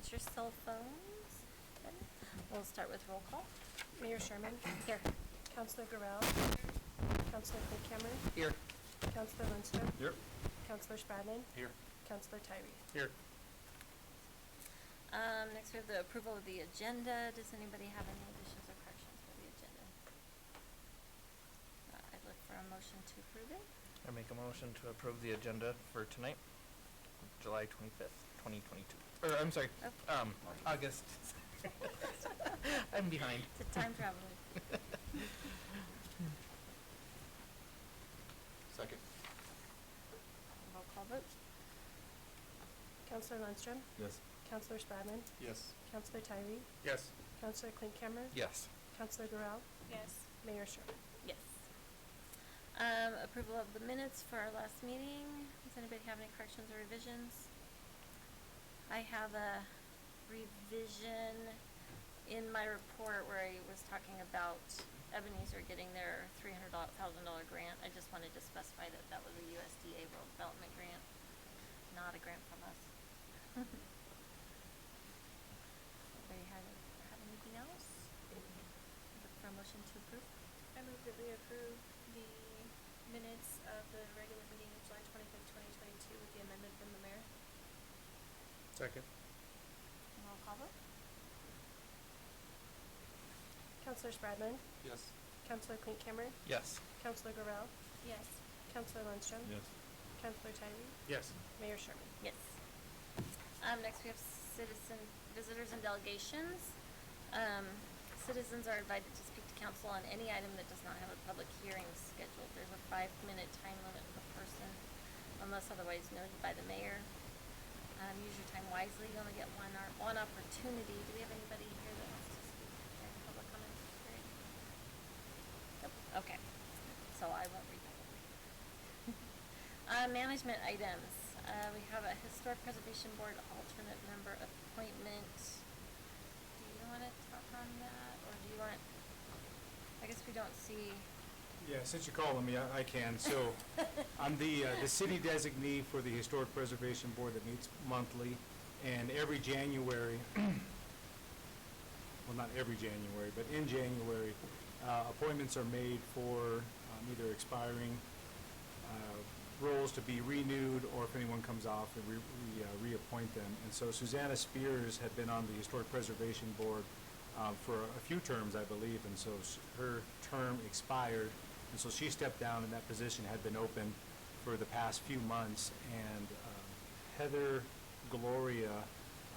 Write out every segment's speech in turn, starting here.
silence your cell phones. Good. We'll start with roll call. Mayor Sherman. Here. Councilor Guerrero. Councilor Clinkhammer. Here. Councilor Lindstrom. Here. Councilor Spradlin. Here. Councilor Tyree. Here. Next we have the approval of the agenda. Does anybody have any additions or corrections for the agenda? I'd look for a motion to approve it. I make a motion to approve the agenda for tonight, July 25th, 2022. Or, I'm sorry, August. I'm behind. It's a time traveler. Second. Roll call vote. Councilor Lindstrom. Yes. Councilor Spradlin. Yes. Councilor Tyree. Yes. Councilor Clinkhammer. Yes. Councilor Guerrero. Yes. Mayor Sherman. Yes. Approval of the minutes for our last meeting. Does anybody have any corrections or revisions? I have a revision in my report where I was talking about Ebenezer getting their $300,000 grant. I just wanted to specify that that was a USDA Rural Development grant, not a grant from us. Anybody have anything else? Look for a motion to approve. I move that we approve the minutes of the regular meeting of July 25th, 2022 with the amendment from the mayor. Second. Roll call vote. Councilor Spradlin. Yes. Councilor Clinkhammer. Yes. Councilor Guerrero. Yes. Councilor Lindstrom. Yes. Councilor Tyree. Yes. Mayor Sherman. Yes. Next we have citizen visitors and delegations. Citizens are invited to speak to council on any item that does not have a public hearing scheduled. There's a 5-minute time limit per person unless otherwise noted by the mayor. Use your time wisely. You only get one opportunity. Do we have anybody here that wants to speak during public comment period? Nope. Okay. So I won't read that. Management items. We have a Historic Preservation Board alternate member appointment. Do you want to talk on that, or do you want? I guess we don't see. Yeah, since you're calling me, I can. So I'm the city designee for the Historic Preservation Board that meets monthly, and every January, well, not every January, but in January, appointments are made for either expiring roles to be renewed, or if anyone comes off, we reappoint them. And so Susanna Spears had been on the Historic Preservation Board for a few terms, I believe, and so her term expired, and so she stepped down, and that position had been open for the past few months. And Heather Gloria,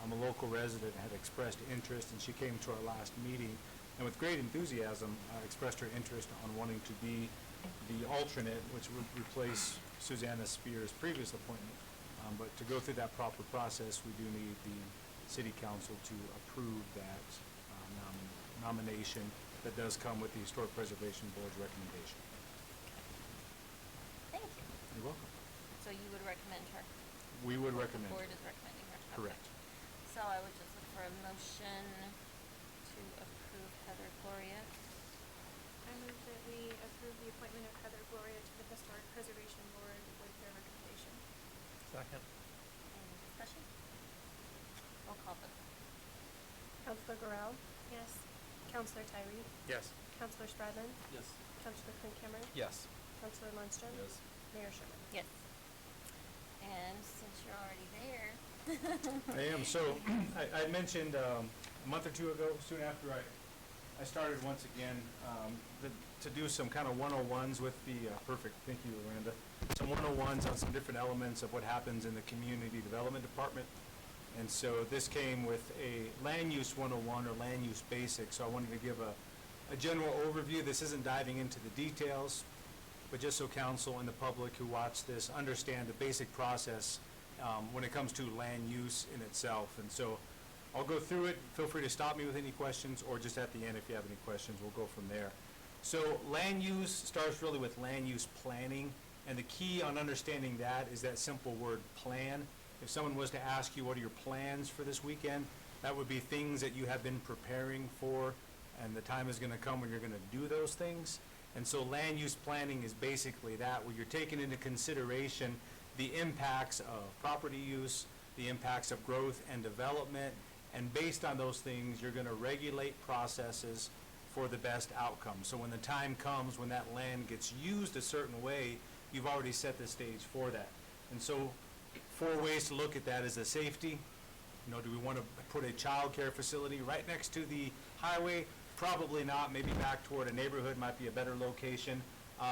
a local resident, had expressed interest, and she came to our last meeting, and with great enthusiasm expressed her interest on wanting to be the alternate, which would replace Susanna Spears' previous appointment. But to go through that proper process, we do need the city council to approve that nomination that does come with the Historic Preservation Board's recommendation. Thank you. You're welcome. So you would recommend her? We would recommend. The board is recommending her. Okay. Correct. So I would just look for a motion to approve Heather Gloria. I move that we approve the appointment of Heather Gloria to the Historic Preservation Board with their recommendation. Second. Any discussion? Roll call vote. Councilor Guerrero. Yes. Councilor Tyree. Yes. Councilor Spradlin. Yes. Councilor Clinkhammer. Yes. Councilor Lindstrom. Yes. Mayor Sherman. Yes. And since you're already there. I am. So I mentioned a month or two ago, soon after I started once again to do some kind of 101s with the, perfect, thank you, Amanda, some 101s on some different elements of what happens in the Community Development Department. And so this came with a Land Use 101 or Land Use Basics. So I wanted to give a general overview. This isn't diving into the details, but just so council and the public who watch this understand the basic process when it comes to land use in itself. And so I'll go through it. Feel free to stop me with any questions, or just at the end if you have any questions, we'll go from there. So land use starts really with land use planning, and the key on understanding that is that simple word plan. If someone was to ask you what are your plans for this weekend, that would be things that you have been preparing for, and the time is going to come when you're going to do those things. And so land use planning is basically that, where you're taking into consideration the impacts of property use, the impacts of growth and development, And based on those things, you're gonna regulate processes for the best outcome. So when the time comes, when that land gets used a certain way, you've already set the stage for that. And so 4 ways to look at that is the safety. You know, do we want to put a child care facility right next to the highway? Probably not. Maybe back toward a neighborhood might be a better location.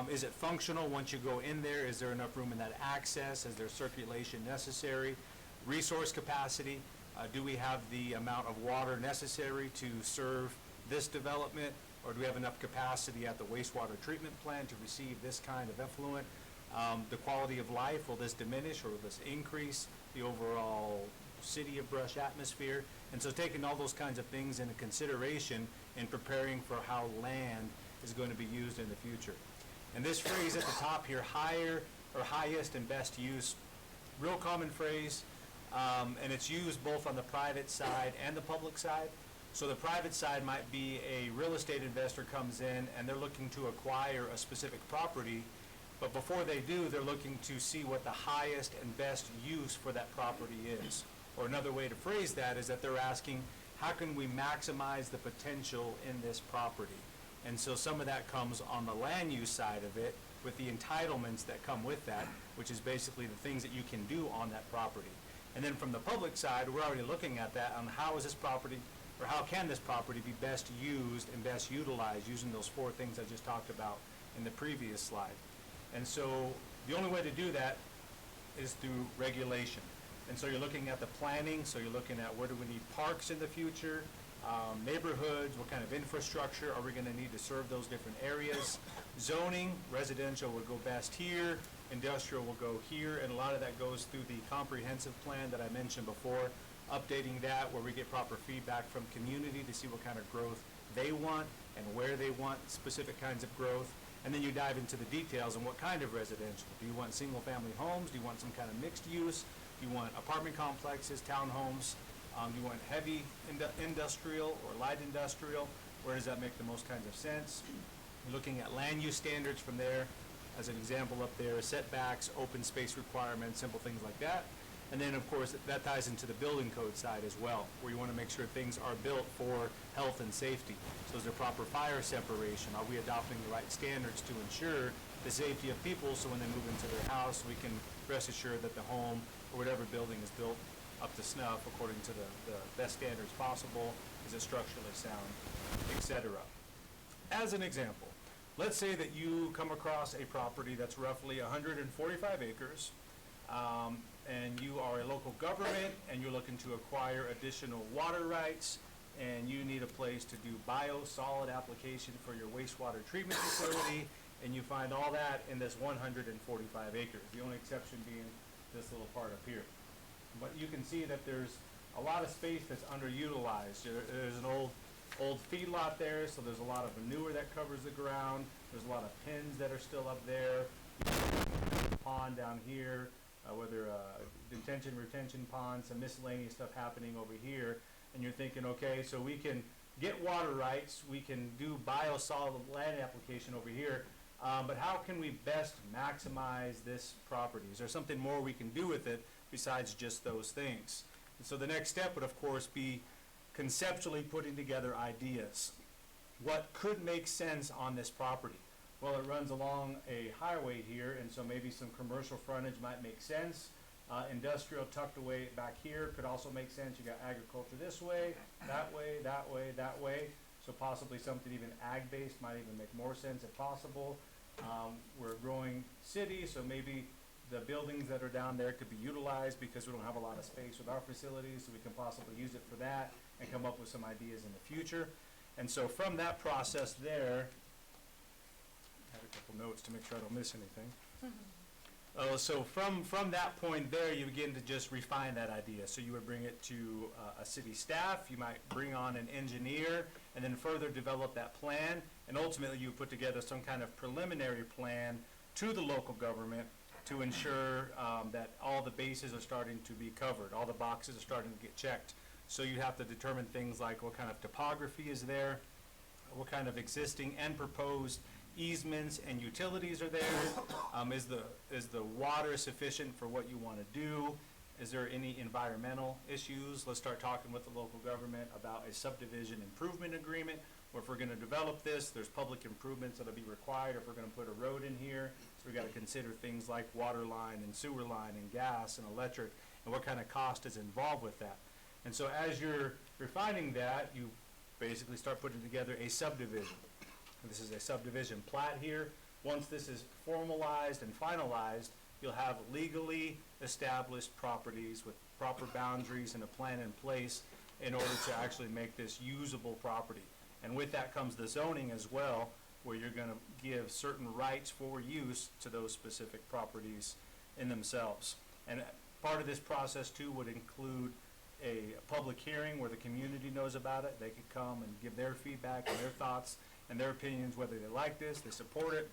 Is it functional once you go in there? Is there enough room in that access? Is there circulation necessary? Resource capacity. Do we have the amount of water necessary to serve this development? Or do we have enough capacity at the wastewater treatment plant to receive this kind of effluent? The quality of life, will this diminish or will this increase the overall city of Brush atmosphere? And so taking all those kinds of things into consideration in preparing for how land is going to be used in the future. And this phrase at the top here, higher or highest and best use, real common phrase, and it's used both on the private side and the public side. So the private side might be a real estate investor comes in and they're looking to acquire a specific property, but before they do, they're looking to see what the highest and best use for that property is. Or another way to phrase that is that they're asking, how can we maximize the potential in this property? And so some of that comes on the land use side of it with the entitlements that come with that, which is basically the things that you can do on that property. And then from the public side, we're already looking at that on how is this property, or how can this property be best used and best utilized using those 4 things I just talked about in the previous slide. And so the only way to do that is through regulation. And so you're looking at the planning, so you're looking at where do we need parks in the future, neighborhoods, what kind of infrastructure are we gonna need to serve those different areas. Zoning, residential will go best here, industrial will go here, and a lot of that goes through the comprehensive plan that I mentioned before, updating that where we get proper feedback from community to see what kind of growth they want and where they want specific kinds of growth. And then you dive into the details on what kind of residential. Do you want single family homes? Do you want some kind of mixed use? Do you want apartment complexes, townhomes? Do you want heavy industrial or light industrial? Where does that make the most kinds of sense? Looking at land use standards from there, as an example up there, setbacks, open space requirements, simple things like that. And then, of course, that ties into the building code side as well, where you want to make sure things are built for health and safety. So is there proper fire separation? Are we adopting the right standards to ensure the safety of people so when they move into their house, we can rest assured that the home or whatever building is built up to snuff according to the best standards possible? Is it structurally sound, etc. As an example, let's say that you come across a property that's roughly 145 acres, and you are a local government and you're looking to acquire additional water rights and you need a place to do bio-solid application for your wastewater treatment facility, and you find all that in this 145 acres, the only exception being this little part up here. But you can see that there's a lot of space that's underutilized. There's an old feedlot there, so there's a lot of manure that covers the ground. There's a lot of pins that are still up there. Pond down here, whether detention, retention pond, some miscellaneous stuff happening over here. And you're thinking, okay, so we can get water rights, we can do biosolid land application over here, but how can we best maximize this property? Is there something more we can do with it besides just those things? And so the next step would, of course, be conceptually putting together ideas. What could make sense on this property? Well, it runs along a highway here, and so maybe some commercial frontage might make sense. Industrial tucked away back here could also make sense. You got agriculture this way, that way, that way, that way. So possibly something even ag-based might even make more sense if possible. We're a growing city, so maybe the buildings that are down there could be utilized because we don't have a lot of space with our facilities, so we can possibly use it for that and come up with some ideas in the future. And so from that process there, I had a couple notes to make sure I don't miss anything. So from that point there, you begin to just refine that idea. So you would bring it to a city staff, you might bring on an engineer, and then further develop that plan, and ultimately you put together some kind of preliminary plan to the local government to ensure that all the bases are starting to be covered, all the boxes are starting to get checked. So you have to determine things like what kind of topography is there, what kind of existing and proposed easements and utilities are there, is the water sufficient for what you want to do, Is there any environmental issues? Let's start talking with the local government about a subdivision improvement agreement, or if we're gonna develop this, there's public improvements that'll be required if we're gonna put a road in here. So we gotta consider things like water line and sewer line and gas and electric, and what kind of cost is involved with that. And so as you're refining that, you basically start putting together a subdivision. This is a subdivision plat here. Once this is formalized and finalized, you'll have legally established properties with proper boundaries and a plan in place in order to actually make this usable property. And with that comes the zoning as well, where you're gonna give certain rights for use to those specific properties in themselves. And part of this process too would include a public hearing where the community knows about it. They could come and give their feedback and their thoughts and their opinions, whether they like this, they support it,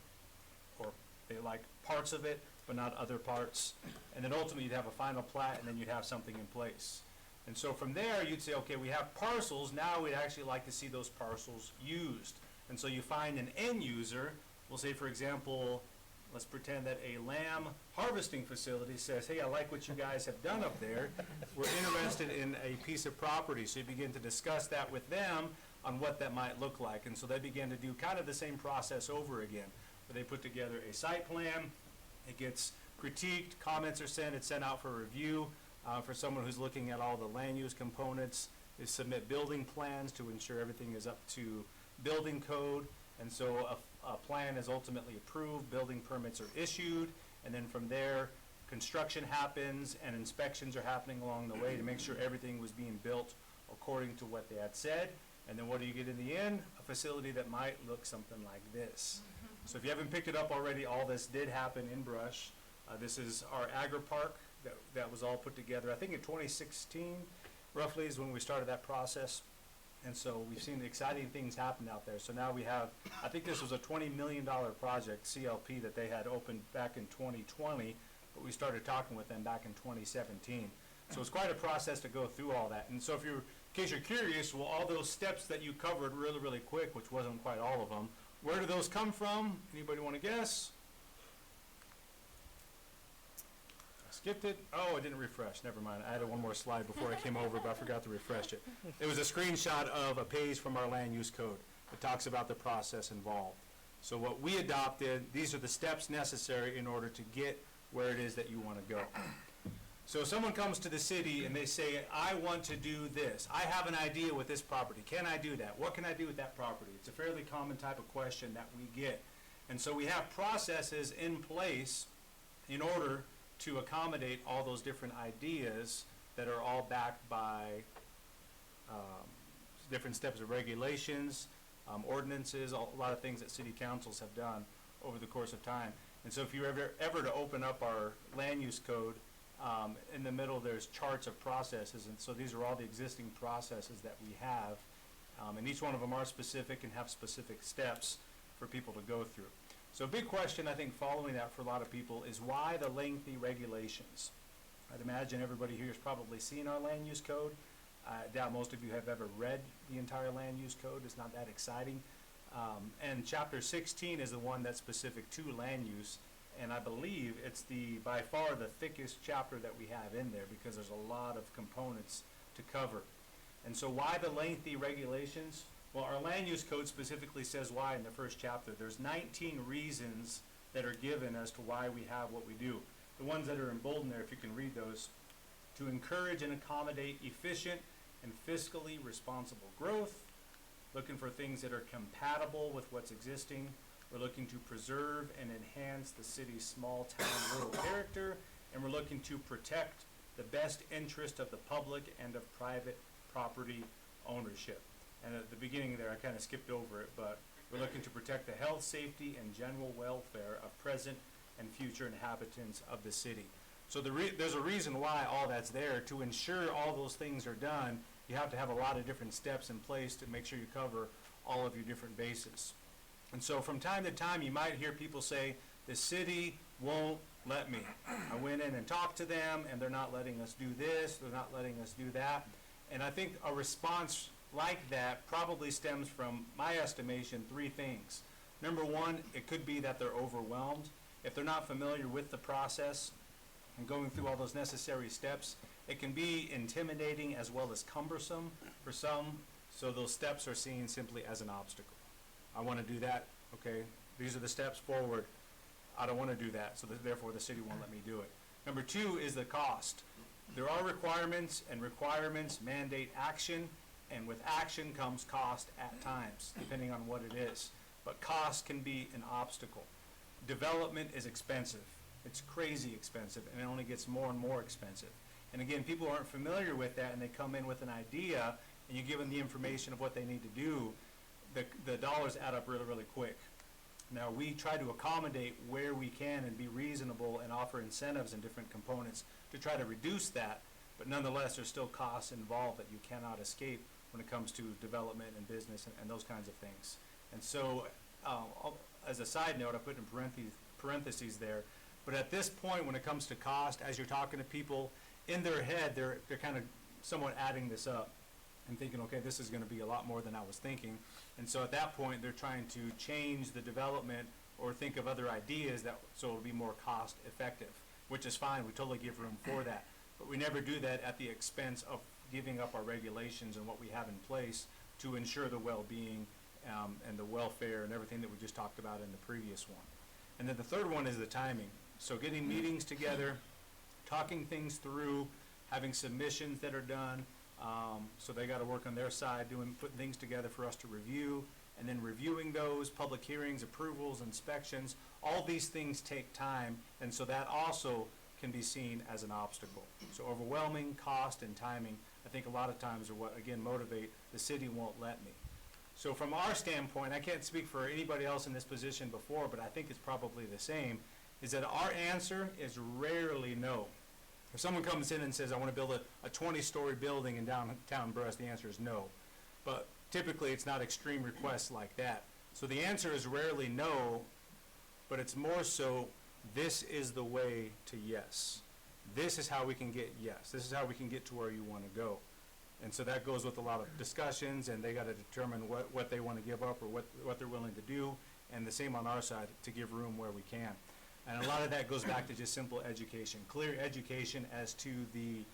or they like parts of it, but not other parts. And then ultimately you'd have a final plat, and then you'd have something in place. And so from there, you'd say, okay, we have parcels, now we'd actually like to see those parcels used. And so you find an end user, we'll say, for example, let's pretend that a lamb harvesting facility says, hey, I like what you guys have done up there. We're interested in a piece of property. So you begin to discuss that with them on what that might look like. And so they begin to do kind of the same process over again, where they put together a site plan, it gets critiqued, comments are sent, it's sent out for review. For someone who's looking at all the land use components, they submit building plans to ensure everything is up to building code. And so a plan is ultimately approved, building permits are issued, and then from there, construction happens and inspections are happening along the way to make sure everything was being built according to what they had said. And then what do you get in the end? A facility that might look something like this. So if you haven't picked it up already, all this did happen in Brush. This is our agri-park that was all put together, I think in 2016, roughly, is when we started that process. And so we've seen exciting things happen out there. So now we have, I think this was a $20 million project, CLP, that they had opened back in 2020, but we started talking with them back in 2017. So it's quite a process to go through all that. And so if you're, in case you're curious, well, all those steps that you covered really, really quick, which wasn't quite all of them, where do those come from? Anybody want to guess? I skipped it. Oh, I didn't refresh. Never mind. I added one more slide before I came over, but I forgot to refresh it. It was a screenshot of a page from our land use code that talks about the process involved. So what we adopted, these are the steps necessary in order to get where it is that you want to go. So if someone comes to the city and they say, I want to do this. I have an idea with this property. Can I do that? What can I do with that property? It's a fairly common type of question that we get. And so we have processes in place in order to accommodate all those different ideas that are all backed by different steps of regulations, ordinances, a lot of things that city councils have done over the course of time. And so if you ever to open up our land use code, in the middle there's charts of processes, and so these are all the existing processes that we have, and each one of them are specific and have specific steps for people to go through. So a big question, I think, following that for a lot of people is why the lengthy regulations? I'd imagine everybody here has probably seen our land use code. I doubt most of you have ever read the entire land use code. It's not that exciting. And chapter 16 is the one that's specific to land use. And I believe it's by far the thickest chapter that we have in there because there's a lot of components to cover. And so why the lengthy regulations? Well, our land use code specifically says why in the first chapter. There's 19 reasons that are given as to why we have what we do. The ones that are emboldened there, if you can read those, to encourage and accommodate efficient and fiscally responsible growth, looking for things that are compatible with what's existing. We're looking to preserve and enhance the city's small town rural character, and we're looking to protect the best interest of the public and of private property ownership. And at the beginning there, I kind of skipped over it, but we're looking to protect the health, safety, and general welfare of present and future inhabitants of the city. So there's a reason why all that's there. To ensure all those things are done, you have to have a lot of different steps in place to make sure you cover all of your different bases. And so from time to time, you might hear people say, the city won't let me. I went in and talked to them, and they're not letting us do this, they're not letting us do that. And I think a response like that probably stems from, my estimation, three things. Number one, it could be that they're overwhelmed. If they're not familiar with the process, and going through all those necessary steps, it can be intimidating as well as cumbersome for some, so those steps are seen simply as an obstacle. I want to do that, okay, these are the steps forward. I don't want to do that, so therefore the city won't let me do it. Number two is the cost. There are requirements, and requirements mandate action, and with action comes cost at times, depending on what it is. But cost can be an obstacle. Development is expensive. It's crazy expensive, and it only gets more and more expensive. And again, people aren't familiar with that, and they come in with an idea, and you give them the information of what they need to do, the dollars add up really, really quick. Now, we try to accommodate where we can and be reasonable and offer incentives and different components to try to reduce that, but nonetheless, there's still costs involved that you cannot escape when it comes to development and business and those kinds of things. And so, as a side note, I put in parentheses there, but at this point, when it comes to cost, as you're talking to people, in their head, they're kind of somewhat adding this up and thinking, okay, this is going to be a lot more than I was thinking. And so at that point, they're trying to change the development or think of other ideas so it'll be more cost effective, which is fine. We totally give room for that. But we never do that at the expense of giving up our regulations and what we have in place to ensure the well-being and the welfare and everything that we just talked about in the previous one. And then the third one is the timing. So getting meetings together, talking things through, having submissions that are done, so they got to work on their side, putting things together for us to review, and then reviewing those, public hearings, approvals, inspections. All these things take time, and so that also can be seen as an obstacle. So overwhelming cost and timing, I think a lot of times are what, again, motivate the city won't let me. So from our standpoint, I can't speak for anybody else in this position before, but I think it's probably the same, is that our answer is rarely no. If someone comes in and says, I want to build a 20-story building in downtown Brush, the answer is no. But typically, it's not extreme requests like that. So the answer is rarely no, but it's more so, this is the way to yes. This is how we can get yes. This is how we can get to where you want to go. And so that goes with a lot of discussions, and they got to determine what they want to give up or what they're willing to do, and the same on our side, to give room where we can. And a lot of that goes back to just simple education, clear education as to the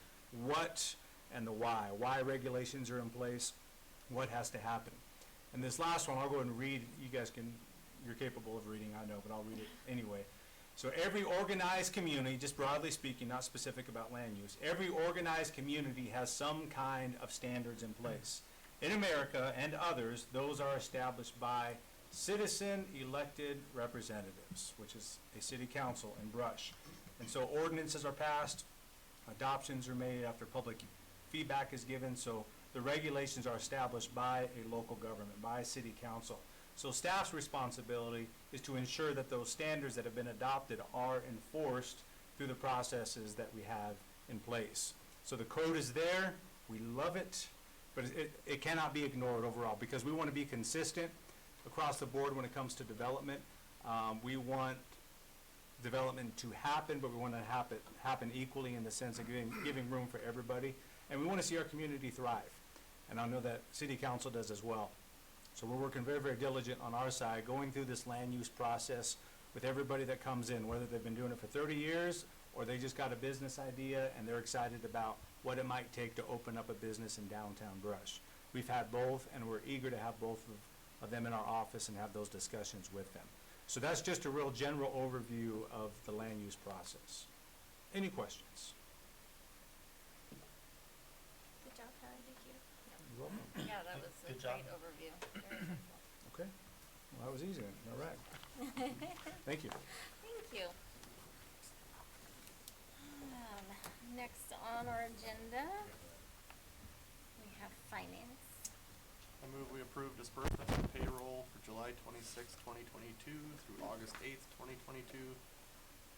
what and the why regulations are in place, what has to happen. And this last one, I'll go ahead and read. You're capable of reading, I know, but I'll read it anyway. So every organized community, just broadly speaking, not specific about land use, every organized community has some kind of standards in place. In America and others, those are established by citizen-elected representatives, which is a city council in Brush. And so ordinances are passed, adoptions are made after public feedback is given, so the regulations are established by a local government, by a city council. So staff's responsibility is to ensure that those standards that have been adopted are enforced through the processes that we have in place. So the code is there, we love it, but it cannot be ignored overall, because we want to be consistent across the board when it comes to development. We want development to happen, but we want to happen equally in the sense of giving room for everybody. And we want to see our community thrive. And I know that City Council does as well. So we're working very, very diligent on our side, going through this land use process with everybody that comes in, whether they've been doing it for 30 years or they just got a business idea and they're excited about what it might take to open up a business in downtown Brush. We've had both, and we're eager to have both of them in our office and have those discussions with them. So that's just a real general overview of the land use process. Any questions? Good job, Tyler, thank you. You're welcome. Yeah, that was a Good job. great overview. Very helpful. Okay. Well, that was easy. All right. Thank you. Thank you. Next on our agenda, we have finance. I move we approve disbursement of payroll for July 26, 2022 through August 8th, 2022,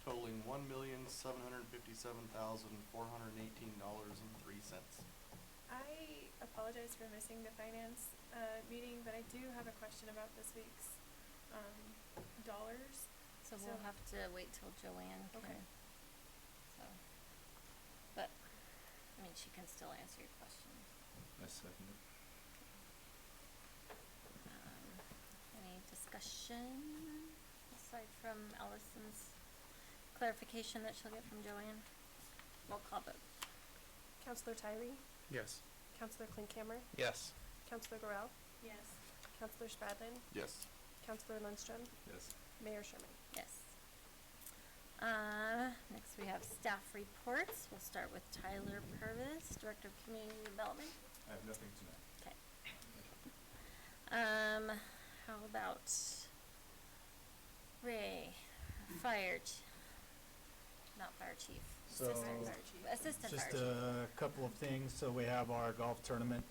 totaling $1,757,418.03. I apologize for missing the finance meeting, but I do have a question about this week's dollars. So we'll have to wait till Joanne can. Okay. So, but, I mean, she can still answer your questions. I second it. Any discussion aside from Allison's clarification that she'll get from Joanne? Roll call vote. Counselor Tyree? Yes. Counselor Klinkhammer? Yes. Counselor Gorell? Yes. Counselor Spradlin? Yes. Counselor Lundstrom? Yes. Mayor Sherman? Yes. Next we have staff reports. We'll start with Tyler Purvis, Director of Community Development. I have nothing tonight. Okay. How about Ray, not fire chief, So, assistant fire chief, assistant fire just chief. a couple of things. So we have our golf tournament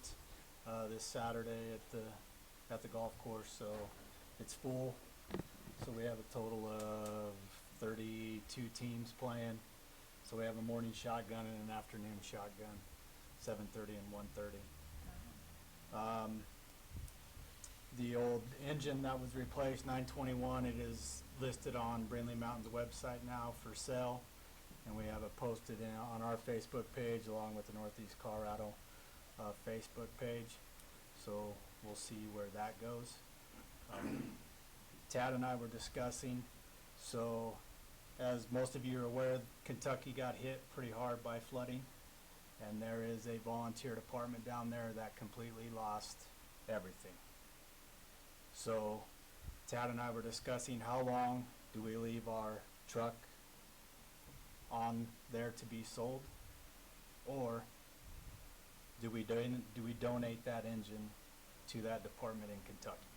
this Saturday at the golf course. So it's full. So we have a total of 32 teams playing. So we have a morning shotgun and an afternoon shotgun, 7:30 and 1:30. The old engine that was replaced, 921, it is listed on Brindley Mountain's website now for sale. And we have it posted on our Facebook page along with the Northeast Colorado Facebook page. So we'll see where that goes. Tad and I were discussing, so as most of you are aware, Kentucky got hit pretty hard by flooding. And there is a volunteer department down there that completely lost everything. So Tad and I were discussing how long do we leave our truck on there to be sold, or do we donate that engine to that department in Kentucky?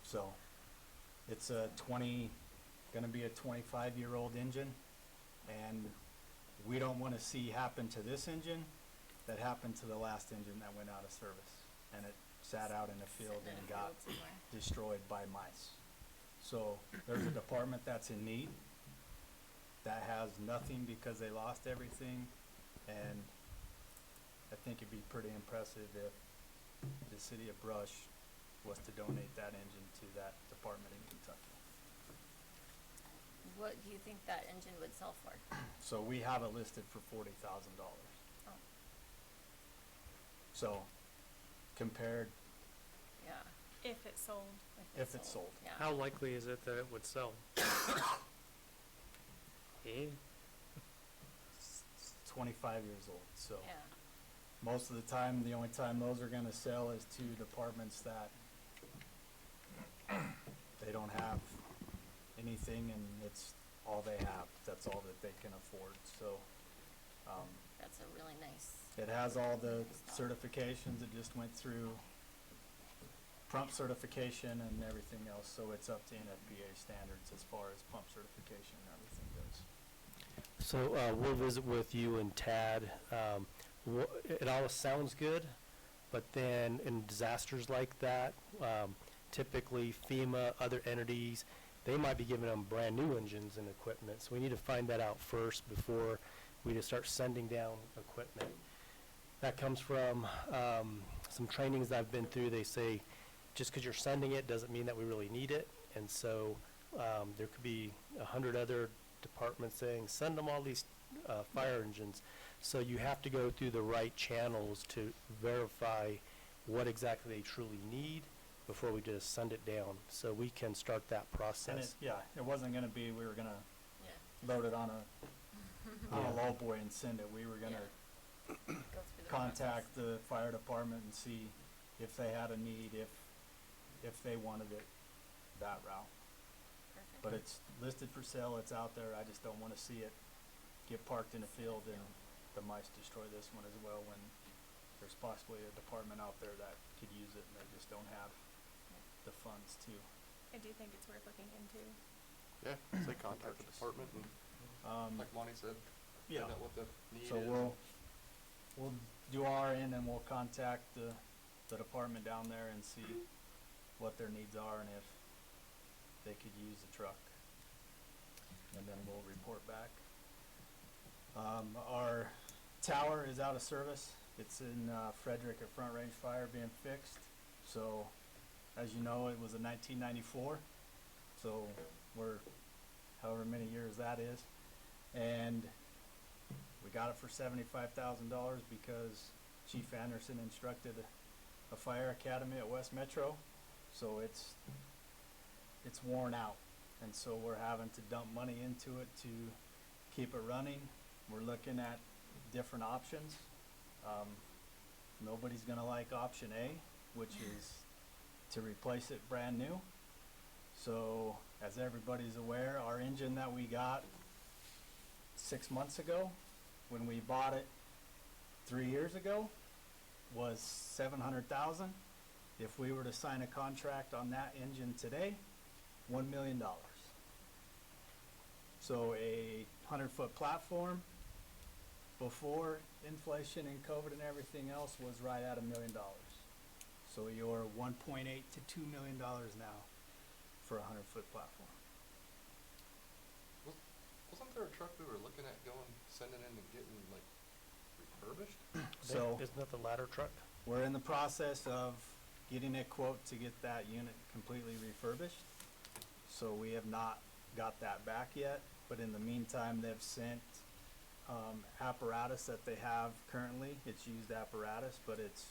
So it's gonna be a 25-year-old engine, and we don't want to see happen to this engine that happened to the last engine that went out of service, and it sat out in the field Sitting in and a got field somewhere. destroyed by mice. So there's a department that's in need that has nothing because they lost everything, and I think it'd be pretty impressive if the city of Brush was to donate that engine to that department in Kentucky. What do you think that engine would sell for? So we have it listed for $40,000. Oh, So compared, yeah. If it's sold. if it's sold. Yeah. How likely is it that it would sell? Eh? It's 25 years old, so Yeah. most of the time, the only time those are gonna sell is to departments that they don't have anything and it's all they have. That's all that they can afford, so, That's a really nice. it has all the certifications. It just went through pump certification and everything else, so it's up to NFPA standards as far as pump certification and everything goes. So we'll visit with you and Tad. It all sounds good, but then in disasters like that, typically FEMA, other entities, they might be giving them brand new engines and equipment. So we need to find that out first before we just start sending down equipment. That comes from some trainings that I've been through. They say just because you're sending it doesn't mean that we really need it. And so there could be 100 other departments saying send them all these fire engines. So you have to go through the right channels to verify what exactly they truly need before we just send it down. So we can start that And it, process. yeah, it wasn't gonna be, we were gonna Yeah. load it on a Yeah. lowboy and send it. We were gonna Go through the contact the fire department and see if they had a need, if they wanted it that route. Perfect. But it's listed for sale, it's out there. I just don't wanna see it get parked in a field and the mice destroy this one as well, when there's possibly a department out there that could use it and they just don't have the funds to. I do think it's worth looking into. Yeah, say contact the department and, like Monty said, Yeah. find out what the need is. So we'll do our end and we'll contact the department down there and see what their needs are and if they could use the truck. And then we'll report back. Our tower is out of service. It's in Frederick at Front Range Fire being fixed. So, as you know, it was a 1994. So we're however many years that is. And we got it for $75,000 because Chief Anderson instructed a fire academy at West Metro. So it's worn out. and so we're having to dump money into it to keep it running. We're looking at different options. Nobody's gonna like option A, which is to replace it brand new. So, as everybody's aware, our engine that we got 6 months ago, when we bought it 3 years ago, was $700,000. If we were to sign a contract on that engine today, $1 million. So a 100-foot platform before inflation and COVID and everything else was right at $1 million. So you're 1.8 to $2 million now for a 100-foot platform. Wasn't there a truck we were looking at sending in and getting like refurbished? So Isn't that the ladder truck? we're in the process of getting a quote to get that unit completely refurbished. So we have not got that back yet, but in the meantime, they've sent apparatus that they have currently. It's used apparatus, but it's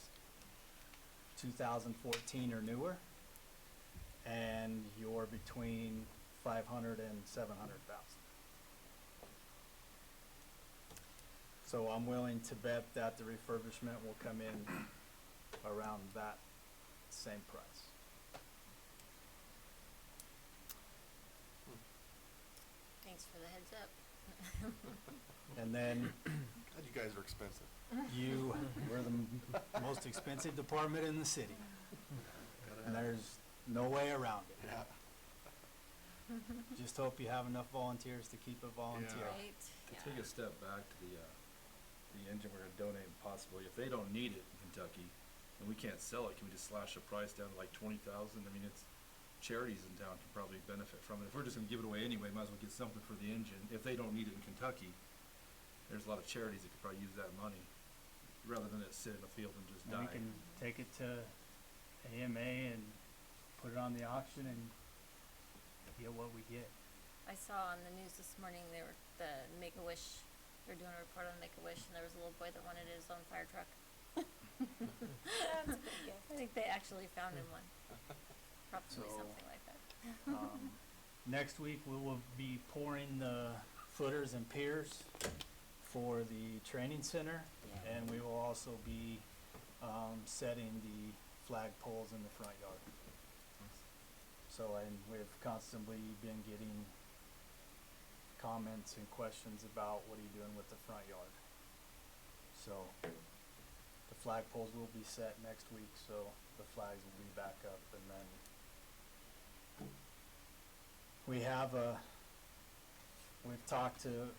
2014 or newer, and you're between 500 and 700,000. So I'm willing to bet that the refurbishment will come in around that same price. Thanks for the heads up. And then God, you guys are expensive. you were the most expensive department in the city, and there's no way around it. Yeah. Just hope you have enough volunteers to keep it volunteer. Right? To take a step back to the engine we're gonna donate possibly, if they don't need it in Kentucky and we can't sell it, can we just slash the price down to like 20,000? I mean, it's, charities in town can probably benefit from it. If we're just gonna give it away anyway, might as well get something for the engine. If they don't need it in Kentucky, there's a lot of charities that could probably use that money rather than it sit in the field and just And we die. can take it to AMA and put it on the auction and get what we get. I saw on the news this morning, the Make-A-Wish, they're doing a report on Make-A-Wish, and there was a little boy that wanted his own fire truck. That's a good gift. I think they actually found him one. Probably So- something like that. Next week, we will be pouring the footers and piers for the training center, Yeah. and we will also be setting the flag poles in the front yard. So, and we've constantly been getting comments and questions about what are you doing with the front yard. So, the flag poles will be set next week, so the flags will be back up, and then we've talked to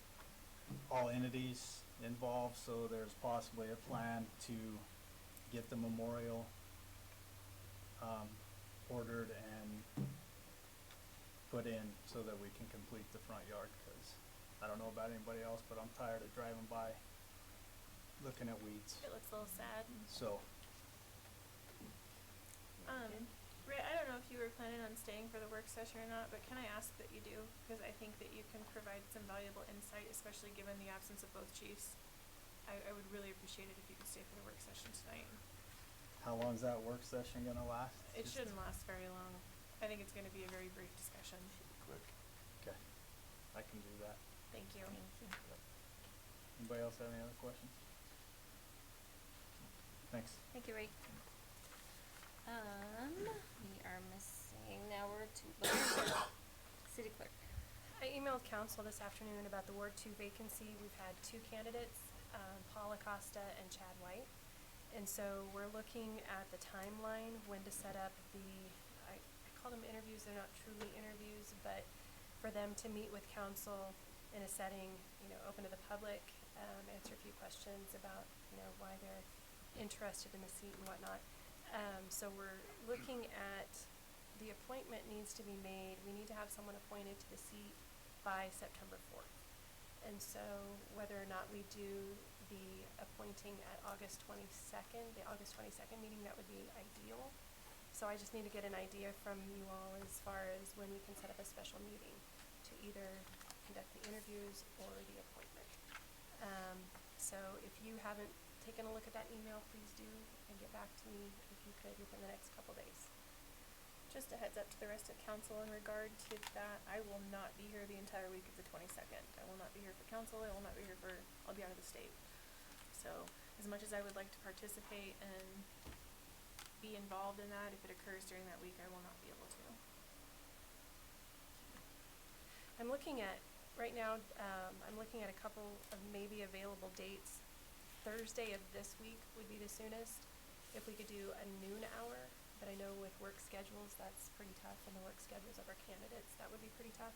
all entities involved, so there's possibly a plan to get the memorial ordered and put in so that we can complete the front yard, because I don't know about anybody else, but I'm tired of driving by looking at weeds. It looks a little sad. So, Ray, I don't know if you were planning on staying for the work session or not, but can I ask that you do? Because I think that you can provide some valuable insight, especially given the absence of both chiefs. I would really appreciate it if you could stay for the work session tonight. how long's that work session gonna last? It Just- shouldn't last very long. I think it's gonna be a very brief discussion. Quick. Okay, I can do that. Thank you. Thank you. Anybody else have any other questions? Thanks. Thank you, Ray. We are missing, now we're to city clerk. I emailed council this afternoon about the Ward 2 vacancy. We've had 2 candidates, Paul Acosta and Chad White. And so we're looking at the timeline, when to set up I call them interviews, they're not truly interviews, but for them to meet with council in a setting, open to the public, answer a few questions about, why they're interested in the seat and whatnot. So we're looking at, the appointment needs to be made, we need to have someone appointed to the seat by September 4th. And so whether or not we do the appointing at the August 22nd meeting, that would be ideal. So I just need to get an idea from you all as far as when we can set up a special meeting to either conduct the interviews or the appointment. So if you haven't taken a look at that email, please do, and get back to me if you could within the next couple days. Just a heads up to the rest of council in regard to that, I will not be here the entire week of the 22nd. I will not be here for council, I will not be here for, I'll be out of the state. So, as much as I would like to participate and be involved in that, if it occurs during that week, I will not be able to. I'm looking at, right now, I'm looking at a couple of maybe available dates. Thursday of this week would be the soonest, if we could do a noon hour, but I know with work schedules, that's pretty tough, and the work schedules of our candidates, that would be pretty tough.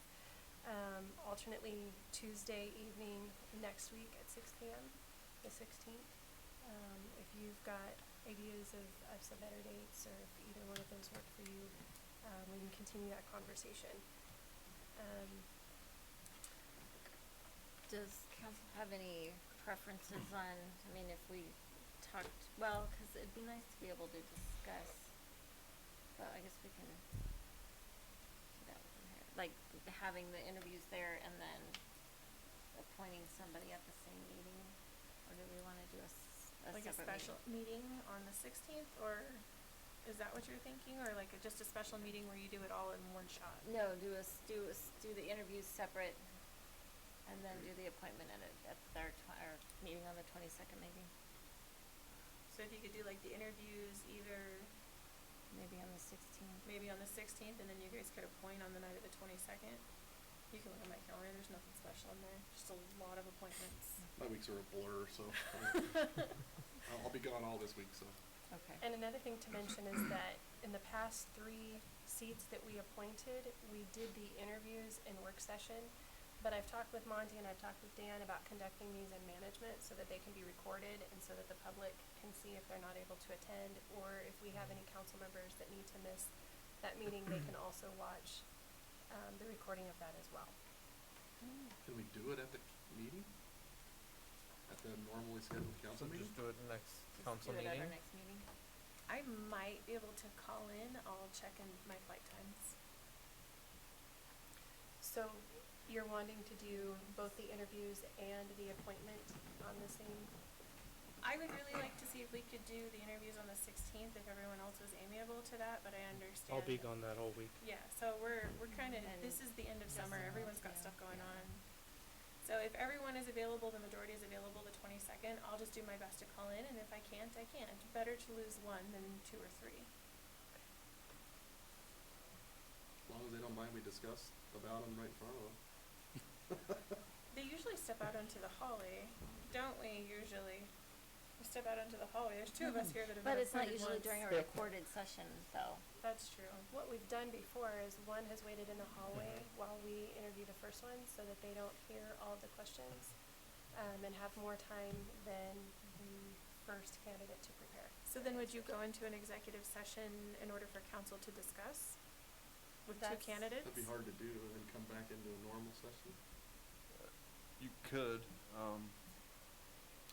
Alternately Tuesday evening next week at 6 p.m., the 16th. If you've got ideas of some better dates, or if either one of those work for you, we can continue that conversation. Does council have any preferences on, I mean, if we talked, well, cause it'd be nice to be able to discuss, but I guess we can do that with them here, like having the interviews there and then appointing somebody at the same meeting, or do we wanna do a Like a separate special meeting on the 16th, or is that what you're thinking, or like just a special meeting where you do it all in one shot? No, do the interviews separate, and then do the appointment at our meeting on the 22nd maybe, So if you could do like the interviews either maybe on the 16th. maybe on the 16th, and then you guys could appoint on the night of the 22nd. You can look at my calendar, there's nothing special in there, just a lot of appointments. My weeks are a blur, so I'll be gone all this week, so. Okay. And another thing to mention is that in the past 3 seats that we appointed, we did the interviews in work session. But I've talked with Monty and I've talked with Dan about conducting these in management so that they can be recorded and so that the public can see if they're not able to attend, or if we have any council members that need to miss that meeting, they can also watch the recording of that as well. Can we do it at the meeting? At the normally scheduled council So meeting? just do it next Just council do it at meeting? our next meeting. I might be able to call in, I'll check in my flight times. So you're wanting to do both the interviews and the appointment on the same? I would really like to see if we could do the interviews on the 16th if everyone else was amiable to that, but I understand. I'll be gone that whole week. Yeah, so we're kinda, And this is the end of summer, Justin everyone's got wants, stuff going yeah. on. So if everyone is available, the majority is available the 22nd, I'll just do my best to call in, and if I can't, I can't. Better to lose 1 than 2 or 3. As long as they don't mind we discuss about them right in front of them. They usually step out onto the hallway, don't we, usually? We step out onto the hallway, there's 2 of us here that have But been it's not appointed usually once. during a recorded session though. That's true. What we've done before is one has waited in the hallway while we interview the first one so that they don't hear all of the questions, and have more time than the first candidate to prepare. So then would you go into an executive session in order for council to discuss with 2 That's- candidates? That'd be hard to do and then come back into a normal session. You could.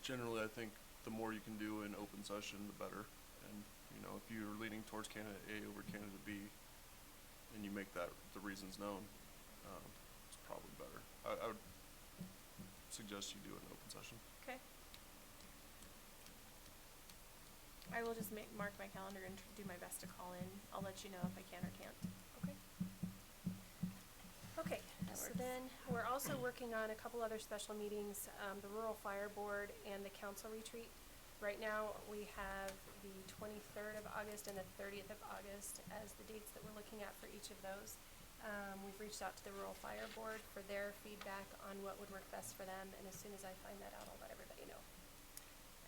Generally, I think the more you can do in open session, the better. And, you know, if you're leaning towards candidate A over candidate B, and you make that the reasons known, it's probably better. I would suggest you do it in open session. Okay. I will just mark my calendar and do my best to call in. I'll let you know if I can or can't. Okay. Okay, That so works. then we're also working on a couple other special meetings, the Rural Fire Board and the council retreat. Right now, we have the 23rd of August and the 30th of August as the dates that we're looking at for each of those. We've reached out to the Rural Fire Board for their feedback on what would work best for them, and as soon as I find that out, I'll let everybody know.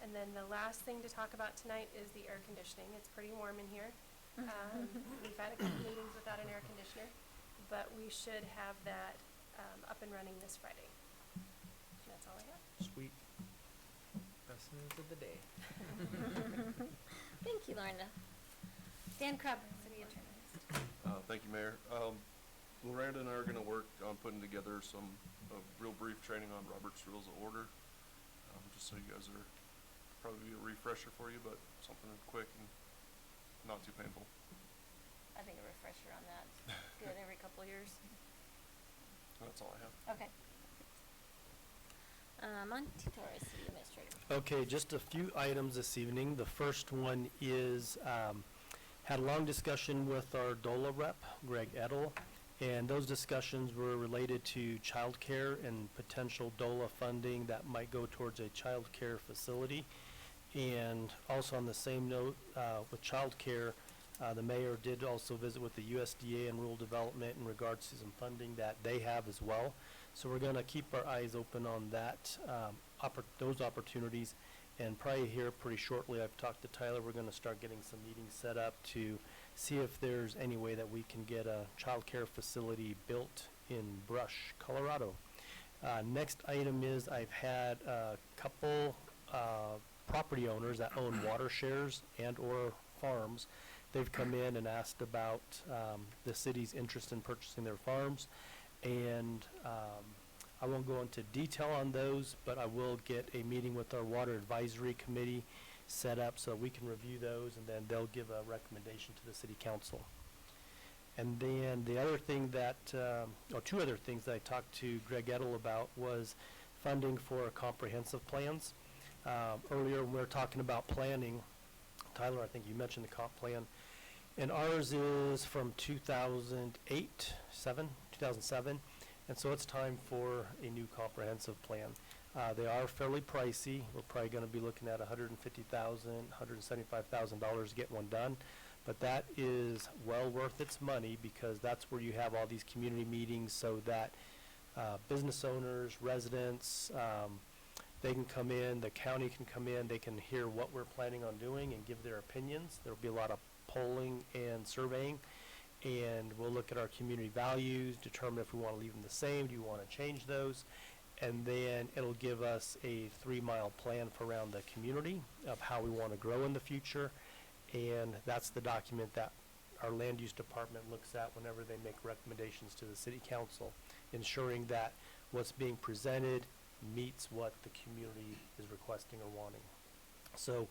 And then the last thing to talk about tonight is the air conditioning. It's pretty warm in here. We've had a couple meetings without an air conditioner, but we should have that up and running this Friday. And that's all I have. Sweet. Best news of the day. Thank you, Lorna. Dan Krupp, City Attorney. Thank you, Mayor. Miranda and I are gonna work on putting together some, real brief training on Robert's Rules of Order. Just so you guys are, probably be a refresher for you, but something quick and not too painful. I think a refresher on that is good every couple of years. That's all I have. Okay. Monty Torres, City Administrator. Okay, just a few items this evening. The first one is Had a long discussion with our DOLA rep, Greg Edel, and those discussions were related to childcare and potential DOLA funding that might go towards a childcare facility. And also on the same note, with childcare, the mayor did also visit with the USDA and rural development in regards to some funding that they have as well. So we're gonna keep our eyes open on that, those opportunities. And probably here pretty shortly, I've talked to Tyler, we're gonna start getting some meetings set up to see if there's any way that we can get a childcare facility built in Brush, Colorado. Next item is I've had a couple property owners that own water shares and or farms. They've come in and asked about the city's interest in purchasing their farms. And I won't go into detail on those, but I will get a meeting with our Water Advisory Committee set up so we can review those, and then they'll give a recommendation to the City Council. And then the other thing that, or two other things that I talked to Greg Edel about was funding for comprehensive plans. Earlier when we were talking about planning, Tyler, I think you mentioned the comp plan, and ours is from 2007, and so it's time for a new comprehensive plan. They are fairly pricey. We're probably gonna be looking at $150,000, $175,000 to get one done, but that is well worth its money because that's where you have all these community meetings so that business owners, residents, they can come in, the county can come in, they can hear what we're planning on doing and give their opinions. There'll be a lot of polling and surveying, and we'll look at our community values, determine if we want to leave them the same, do you want to change those, and then it'll give us a 3-mile plan for around the community of how we want to grow in the future, and that's the document that our land use department looks at whenever they make recommendations to the city council, ensuring that what's being presented meets what the community is requesting or wanting. So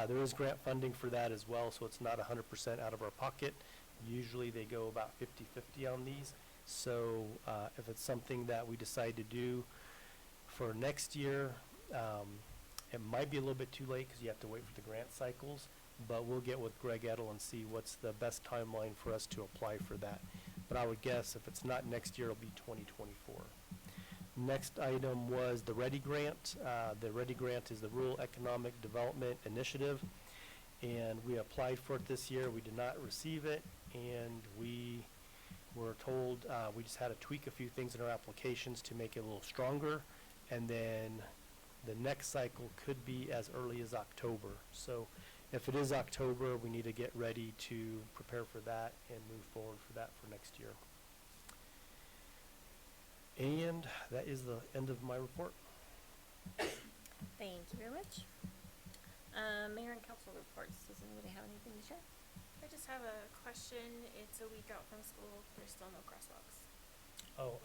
there is grant funding for that as well, so it's not 100% out of our pocket. Usually they go about 50-50 on these. So if it's something that we decide to do for next year, it might be a little bit too late because you have to wait for the grant cycles, but we'll get with Greg Edel and see what's the best timeline for us to apply for that. But I would guess if it's not next year, it'll be 2024. Next item was the READY grant. The READY grant is the Rural Economic Development Initiative, and we applied for it this year. We did not receive it, and we were told we just had to tweak a few things in our applications to make it a little stronger, and then the next cycle could be as early as October. So if it is October, we need to get ready to prepare for that and move forward for that for next year. And that is the end of my report. Thank you very much. Mayor and council reports. Does anybody have anything to share? I just have a question. It's a week out from school. There's still no crosswalks. Oh,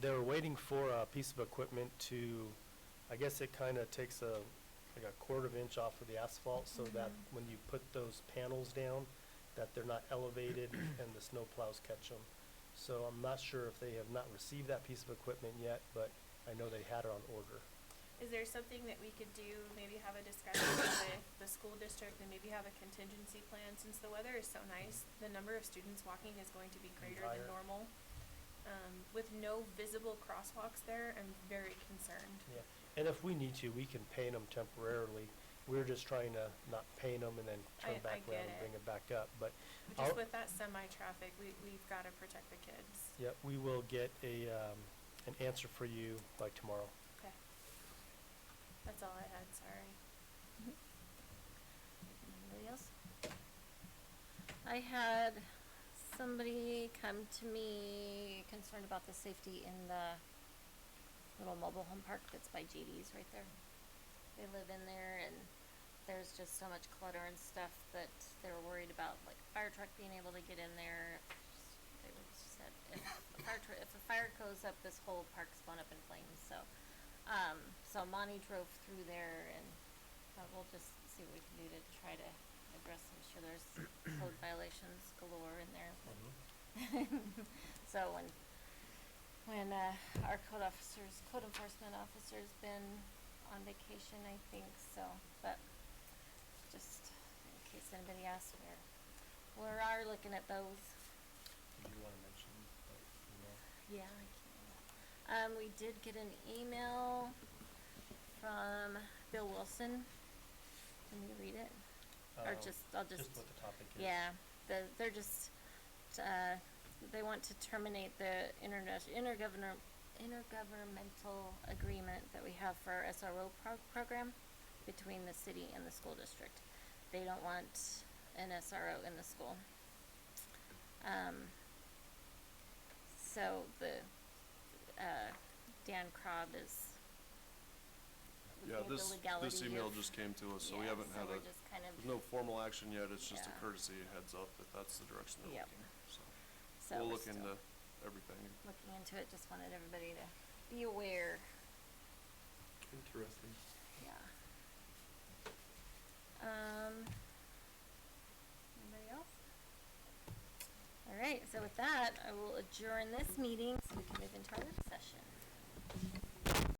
they were waiting for a piece of equipment to, I guess it kind of takes like a quarter of an inch off of the asphalt so that when you put those panels down, that they're not elevated and the snow plows catch them. So I'm not sure if they have not received that piece of equipment yet, but I know they had it on order. Is there something that we could do, maybe have a discussion with the school district and maybe have a contingency plan? Since the weather is so nice, the number of students walking is going to be greater than Higher. normal. With no visible crosswalks there, I'm very concerned. Yeah, and if we need to, we can paint them temporarily. We're just trying to not paint them and then turn I back get around and it. bring it back up, but Just I'll- with that semi-traffic, we've gotta protect the kids. yeah, we will get an answer for you by tomorrow. Okay. That's all I had, sorry. Anybody else? I had somebody come to me concerned about the safety in the little mobile home park that's by JD's right there. They live in there and there's just so much clutter and stuff that they were worried about, like fire truck being able to get in there. They said if a fire goes up, this whole park's gone up in flames. So Monty drove through there and we'll just see what we can do to try to address. I'm sure there's code violations galore in there. So when our code enforcement officer's been on vacation, I think, so, but just in case anybody asks, We are looking at both. Did you wanna mention, Yeah, I can. We did get an email from Bill Wilson. Can you read it? Or I'll just. Just what the topic is. Yeah, they're just, they want to terminate the intergovernmental agreement that we have for our SRO program between the city and the school district. They don't want an SRO in the school. So Dan Krob is Yeah, looking at this, the legality this email of- just came to us, so we yeah, haven't so had we're a, just kind of, there's no formal action yet, it's just a Yeah. courtesy heads up that that's the direction they're Yep. looking, so. so We'll we're look still into everything. looking into it, just wanted everybody to be aware, Interesting. yeah. Anybody else? All right, so with that, I will adjourn this meeting so we can move into our work session.